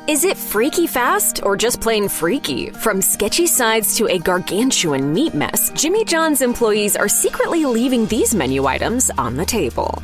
Is it freaky fast or just plain freaky? From sketchy sides to a gargantuan meat mess, Jimmy John's employees are secretly leaving these menu items on the table.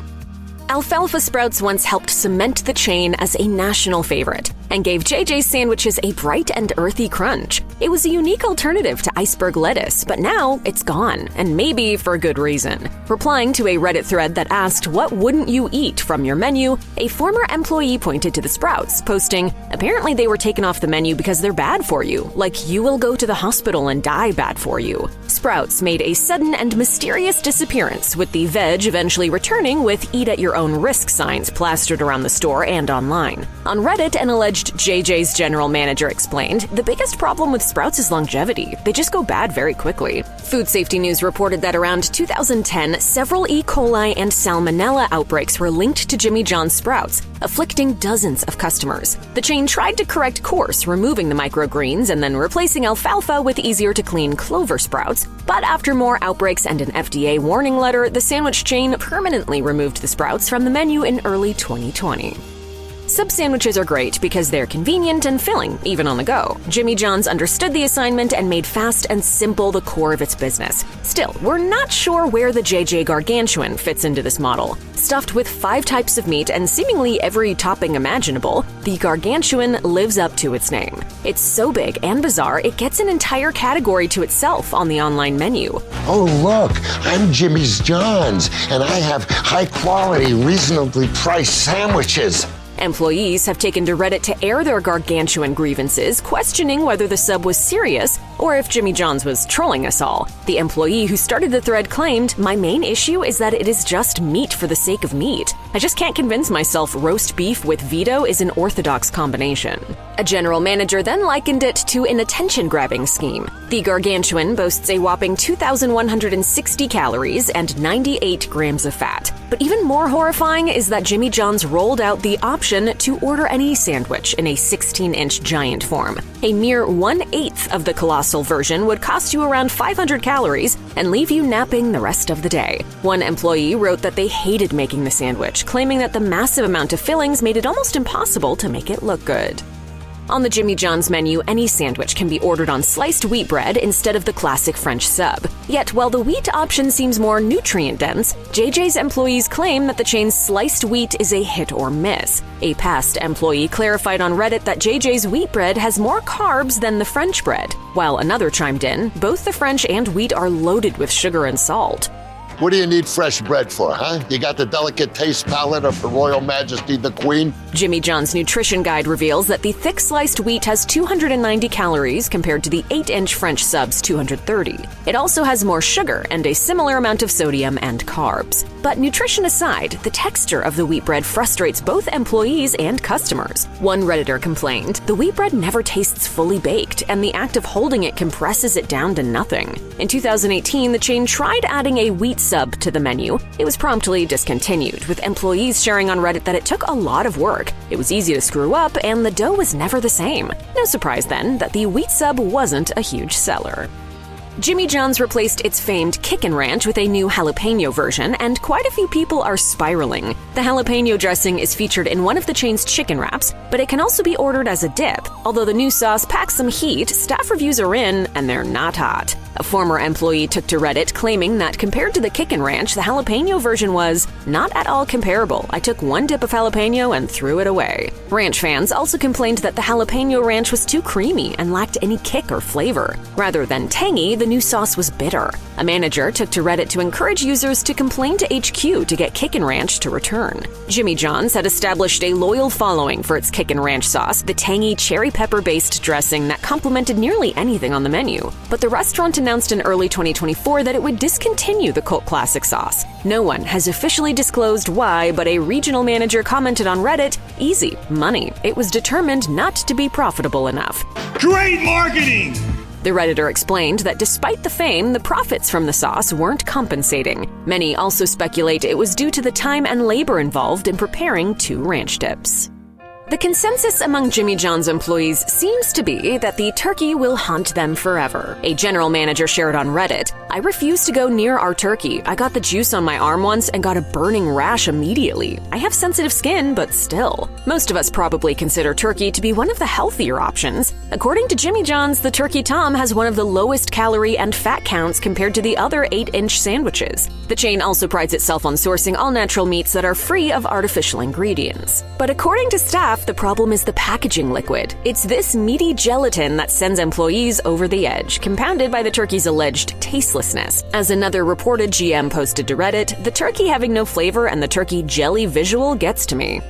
Alfalfa sprouts once helped cement the chain as a national favorite and gave JJ's sandwiches a bright and earthy crunch. It was a unique alternative to iceberg lettuce, but now it's gone, and maybe for good reason. Replying to a Reddit thread that asked, "What wouldn't you eat from your menu?" a former employee pointed to the sprouts, posting, "Apparently they were taken off the menu because they're bad for you, like you will go to the hospital and die bad for you." Sprouts made a sudden and mysterious disappearance, with the veg eventually returning with "eat at your own risk" signs plastered around the store and online. On Reddit, an alleged JJ's general manager explained, "The biggest problem with sprouts is longevity. They just go bad very quickly." Food Safety News reported that around 2010, several E. coli and salmonella outbreaks were linked to Jimmy John's sprouts, afflicting dozens of customers. The chain tried to correct course, removing the microgreens and then replacing alfalfa with easier-to-clean clover sprouts. But after more outbreaks and an FDA warning letter, the sandwich chain permanently removed the sprouts from the menu in early 2020. Sub sandwiches are great because they're convenient and filling, even on the go. Jimmy John's understood the assignment and made fast and simple the core of its business. Still, we're not sure where the JJ Gargantuan fits into this model. Stuffed with 5 types of meat and seemingly every topping imaginable, the Gargantuan lives up to its name. It's so big and bizarre, it gets an entire category to itself on the online menu. Oh look, I'm Jimmy's John's, and I have high-quality, reasonably priced sandwiches. Employees have taken to Reddit to air their gargantuan grievances, questioning whether the sub was serious or if Jimmy John's was trolling us all. The employee who started the thread claimed, "My main issue is that it is just meat for the sake of meat. I just can't convince myself roast beef with veto is an orthodox combination." A general manager then likened it to an attention-grabbing scheme. The Gargantuan boasts a whopping 2,160 calories and 98 grams of fat. But even more horrifying is that Jimmy John's rolled out the option to order any sandwich in a 16-inch giant form. A mere 1/8 of the colossal version would cost you around 500 calories and leave you napping the rest of the day. One employee wrote that they hated making the sandwich, claiming that the massive amount of fillings made it almost impossible to make it look good. On the Jimmy John's menu, any sandwich can be ordered on sliced wheat bread instead of the classic French sub. Yet, while the wheat option seems more nutrient-dense, JJ's employees claim that the chain's sliced wheat is a hit or miss. A past employee clarified on Reddit that JJ's wheat bread has more carbs than the French bread, while another chimed in, "Both the French and wheat are loaded with sugar and salt." What do you need fresh bread for, huh? You got the delicate taste palate of Her Royal Majesty the Queen? Jimmy John's nutrition guide reveals that the thick sliced wheat has 290 calories compared to the 8-inch French sub's 230. It also has more sugar and a similar amount of sodium and carbs. But nutrition aside, the texture of the wheat bread frustrates both employees and customers. One Redditor complained, "The wheat bread never tastes fully baked, and the act of holding it compresses it down to nothing." In 2018, the chain tried adding a wheat sub to the menu. It was promptly discontinued, with employees sharing on Reddit that it took a lot of work. It was easy to screw up, and the dough was never the same. No surprise then that the wheat sub wasn't a huge seller. Jimmy John's replaced its famed Kickin' Ranch with a new jalapeno version, and quite a few people are spiraling. The jalapeno dressing is featured in one of the chain's chicken wraps, but it can also be ordered as a dip. Although the new sauce packs some heat, staff reviews are in, and they're not hot. A former employee took to Reddit claiming that compared to the Kickin' Ranch, the jalapeno version was not at all comparable. "I took one dip of jalapeno and threw it away." Ranch fans also complained that the jalapeno ranch was too creamy and lacked any kick or flavor. Rather than tangy, the new sauce was bitter. A manager took to Reddit to encourage users to complain to HQ to get Kickin' Ranch to return. Jimmy John's had established a loyal following for its Kickin' Ranch sauce, the tangy cherry pepper-based dressing that complemented nearly anything on the menu. But the restaurant announced in early 2024 that it would discontinue the cult classic sauce. No one has officially disclosed why, but a regional manager commented on Reddit, "Easy, money. It was determined not to be profitable enough." Great marketing! The Redditor explained that despite the fame, the profits from the sauce weren't compensating. Many also speculate it was due to the time and labor involved in preparing 2 ranch dips. The consensus among Jimmy John's employees seems to be that the turkey will haunt them forever. A general manager shared on Reddit, I refuse to go near our turkey. I got the juice on my arm once and got a burning rash immediately. I have sensitive skin, but still. Most of us probably consider turkey to be one of the healthier options. According to Jimmy John's, the Turkey Tom has one of the lowest calorie and fat counts compared to the other 8-inch sandwiches. The chain also prides itself on sourcing all natural meats that are free of artificial ingredients. But according to staff, the problem is the packaging liquid. It's this meaty gelatin that sends employees over the edge, compounded by the turkey's alleged tastelessness. As another reported GM posted to Reddit, the turkey having no flavor and the turkey jelly visual gets to me.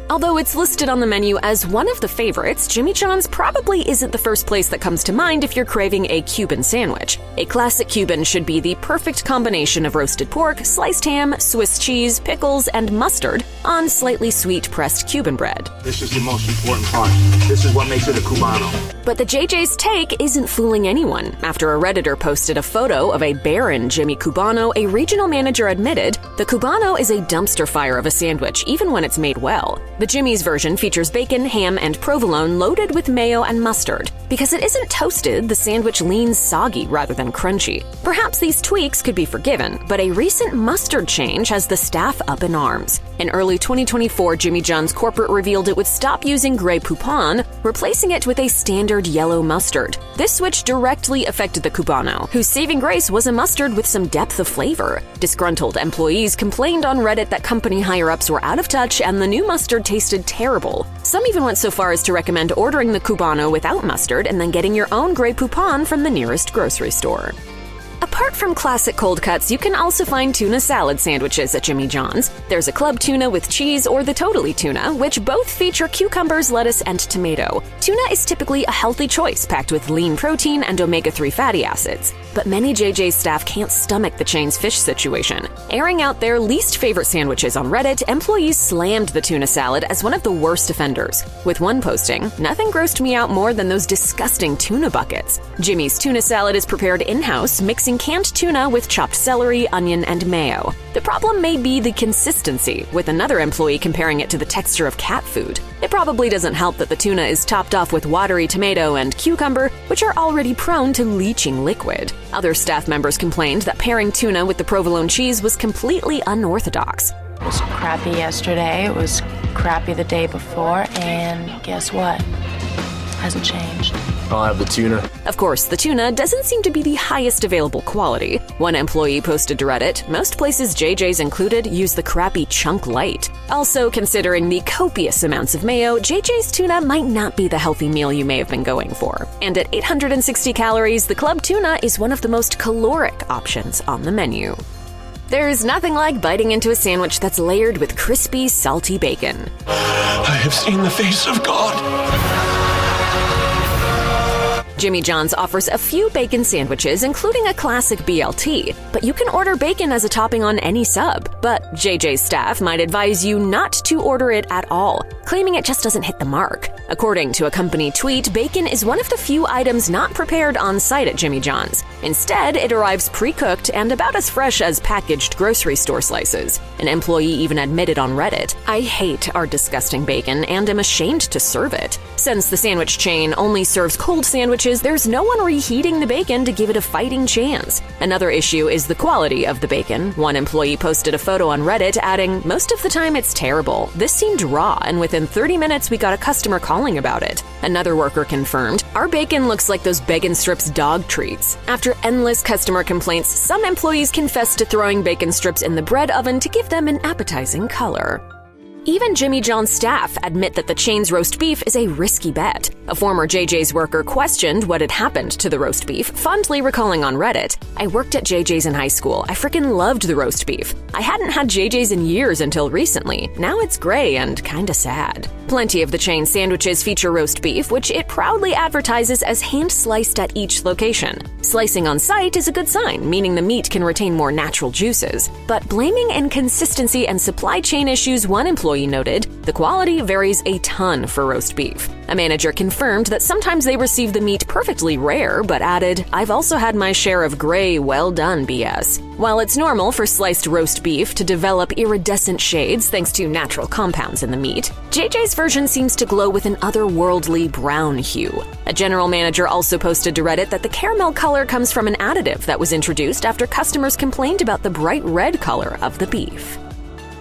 Although it's listed on the menu as one of the favorites, Jimmy John's probably isn't the first place that comes to mind if you're craving a Cuban sandwich. A classic Cuban should be the perfect combination of roasted pork, sliced ham, Swiss cheese, pickles, and mustard on slightly sweet pressed Cuban bread. This is the most important part. This is what makes it a Cubano. But the JJ's take isn't fooling anyone. After a Redditor posted a photo of a barren Jimmy Cubano, a regional manager admitted, the Cubano is a dumpster fire of a sandwich, even when it's made well. The Jimmy's version features bacon, ham, and provolone loaded with mayo and mustard. Because it isn't toasted, the sandwich leans soggy rather than crunchy. Perhaps these tweaks could be forgiven, but a recent mustard change has the staff up in arms. In early 2024, Jimmy John's corporate revealed it would stop using Grey Poupon, replacing it with a standard yellow mustard. This switch directly affected the Cubano, whose saving grace was a mustard with some depth of flavor. Disgruntled employees complained on Reddit that company higher-ups were out of touch and the new mustard tasted terrible. Some even went so far as to recommend ordering the Cubano without mustard and then getting your own Grey Poupon from the nearest grocery store. Apart from classic cold cuts, you can also find tuna salad sandwiches at Jimmy John's. There's a club tuna with cheese or the totally tuna, which both feature cucumbers, lettuce, and tomato. Tuna is typically a healthy choice, packed with lean protein and omega-3 fatty acids. But many JJ's staff can't stomach the chain's fish situation. Airing out their least favorite sandwiches on Reddit, employees slammed the tuna salad as one of the worst offenders. With one posting, "Nothing grossed me out more than those disgusting tuna buckets." Jimmy's tuna salad is prepared in-house, mixing canned tuna with chopped celery, onion, and mayo. The problem may be the consistency, with another employee comparing it to the texture of cat food. It probably doesn't help that the tuna is topped off with watery tomato and cucumber, which are already prone to leaching liquid. Other staff members complained that pairing tuna with the provolone cheese was completely unorthodox. It was crappy yesterday, it was crappy the day before, and guess what? Hasn't changed. I'll have the tuna. Of course, the tuna doesn't seem to be the highest available quality. One employee posted to Reddit, "Most places, JJ's included, use the crappy chunk light." Also, considering the copious amounts of mayo, JJ's tuna might not be the healthy meal you may have been going for. And at 860 calories, the club tuna is one of the most caloric options on the menu. There's nothing like biting into a sandwich that's layered with crispy, salty bacon. I have seen the face of God. Jimmy John's offers a few bacon sandwiches, including a classic BLT, but you can order bacon as a topping on any sub. But JJ's staff might advise you not to order it at all, claiming it just doesn't hit the mark. According to a company tweet, bacon is one of the few items not prepared on site at Jimmy John's. Instead, it arrives pre-cooked and about as fresh as packaged grocery store slices. An employee even admitted on Reddit, "I hate our disgusting bacon and am ashamed to serve it." Since the sandwich chain only serves cold sandwiches, there's no one reheating the bacon to give it a fighting chance. Another issue is the quality of the bacon. One employee posted a photo on Reddit adding, "Most of the time it's terrible. This seemed raw, and within 30 minutes we got a customer calling about it." Another worker confirmed, "Our bacon looks like those bacon strips dog treats." After endless customer complaints, some employees confessed to throwing bacon strips in the bread oven to give them an appetizing color. Even Jimmy John's staff admit that the chain's roast beef is a risky bet. A former JJ's worker questioned what had happened to the roast beef, fondly recalling on Reddit, "I worked at JJ's in high school. I frickin' loved the roast beef. I hadn't had JJ's in years until recently. Now it's gray and kinda sad." Plenty of the chain's sandwiches feature roast beef, which it proudly advertises as hand-sliced at each location. Slicing on site is a good sign, meaning the meat can retain more natural juices. But blaming inconsistency and supply chain issues, one employee noted, "The quality varies a ton for roast beef." A manager confirmed that sometimes they receive the meat perfectly rare, but added, "I've also had my share of gray, well-done BS." While it's normal for sliced roast beef to develop iridescent shades thanks to natural compounds in the meat, JJ's version seems to glow with an otherworldly brown hue. A general manager also posted to Reddit that the caramel color comes from an additive that was introduced after customers complained about the bright red color of the beef.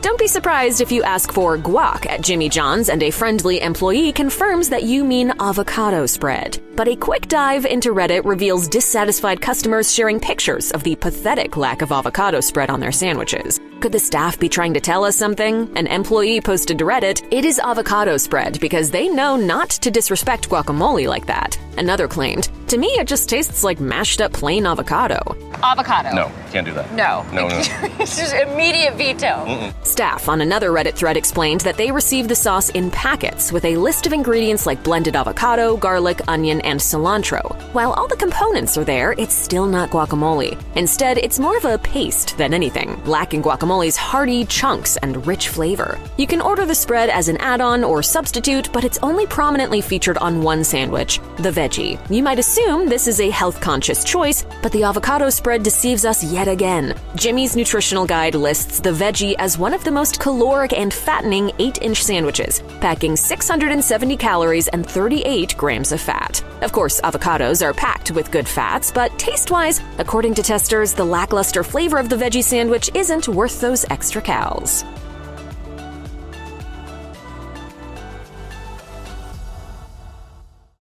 Don't be surprised if you ask for guac at Jimmy John's and a friendly employee confirms that you mean avocado spread. But a quick dive into Reddit reveals dissatisfied customers sharing pictures of the pathetic lack of avocado spread on their sandwiches. Could the staff be trying to tell us something? An employee posted to Reddit, "It is avocado spread because they know not to disrespect guacamole like that." Another claimed, "To me, it just tastes like mashed up plain avocado." Avocado. No, can't do that. No. No. It's just immediate veto. Staff on another Reddit thread explained that they received the sauce in packets with a list of ingredients like blended avocado, garlic, onion, and cilantro. While all the components are there, it's still not guacamole. Instead, it's more of a paste than anything, lacking guacamole's hearty chunks and rich flavor. You can order the spread as an add-on or substitute, but it's only prominently featured on one sandwich, the veggie. You might assume this is a health-conscious choice, but the avocado spread deceives us yet again. Jimmy's nutritional guide lists the veggie as one of the most caloric and fattening 8-inch sandwiches, packing 670 calories and 38 grams of fat. Of course, avocados are packed with good fats, but taste-wise, according to testers, the lackluster flavor of the veggie sandwich isn't worth those extra calories.